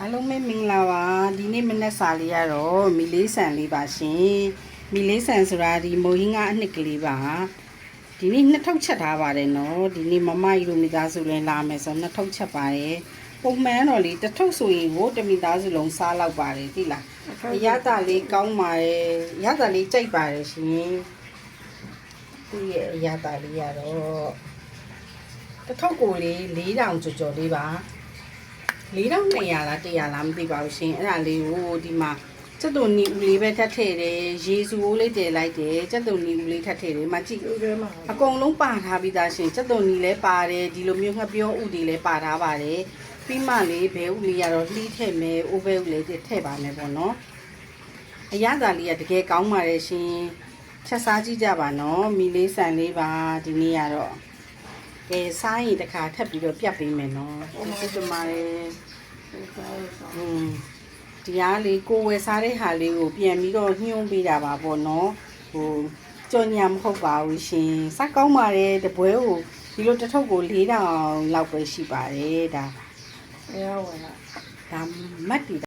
အားလုံးပဲမင်္ဂလာပါဒီနေ့မနက်စာလေးရတော့မီလေးဆန်လေးပါရှင်မီလေးဆန်ဆိုတာဒီမိုဟင်းကအနှစ်ကလေးပါဒီနေ့နှစ်ထုပ်ချက်ထားပါတယ်နော်ဒီနေ့မမကြီးတို့မိသားစုလည်းလာမယ်ဆိုနှစ်ထုပ်ချက်ပါတယ်ပုံမှန်တော့လေတစ်ထုပ်ဆိုရင်ကိုတမိသားစုလုံးစားလောက်ပါတယ်သိလားအရသာလေးကောင်းပါတယ်ရသာလေးကြိုက်ပါတယ်ရှင်ဒီရဲ့အရသာလေးရတော့တစ်ထုပ်ကိုလေ4000ကျော်ကျော်လေးပါ4200လား100လားမသိပါဘူးရှင်အဲ့ဒါလေးကိုဒီမှာစက်သွန်နီဦးလေးပဲထပ်ထည့်တယ်ရေစုအိုးလေးတည်လိုက်တယ်စက်သွန်နီဦးလေးထပ်ထည့်တယ်မကြည့်အကုန်လုံးပါထားပြီးသားရှင်စက်သွန်နီလည်းပါတယ်ဒီလိုမျိုးငှက်ပြောဦးတွေလည်းပါထားပါတယ်ပြီးမှလေဘဲဦးလေးရတော့လှီးထည့်မယ်အိုးဘဲဦးလေးထည့်ပါမယ်ပေါ့နော်အရသာလေးကတကယ်ကောင်းပါတယ်ရှင်ချက်စားကြည့်ကြပါနော်မီလေးဆန်လေးပါဒီနေ့ရတော့ကဲစားရင်တစ်ခါထပ်ပြီးတော့ပြတ်ပေးမယ်နော်ဒီစတမားလေးဒီအားလေးကိုဝယ်စားတဲ့ဟာလေးကိုပြန်ပြီးတော့ညှိုးပေးတာပါပေါ့နော်ဟိုကြော်ညာမဟုတ်ပါဘူးရှင်စားကောင်းပါတယ်တပွဲကိုဒီလိုတစ်ထုပ်ကို4000လောက်ပဲရှိပါတယ်ဒါအဲဝယ်ဒါမတ်တီ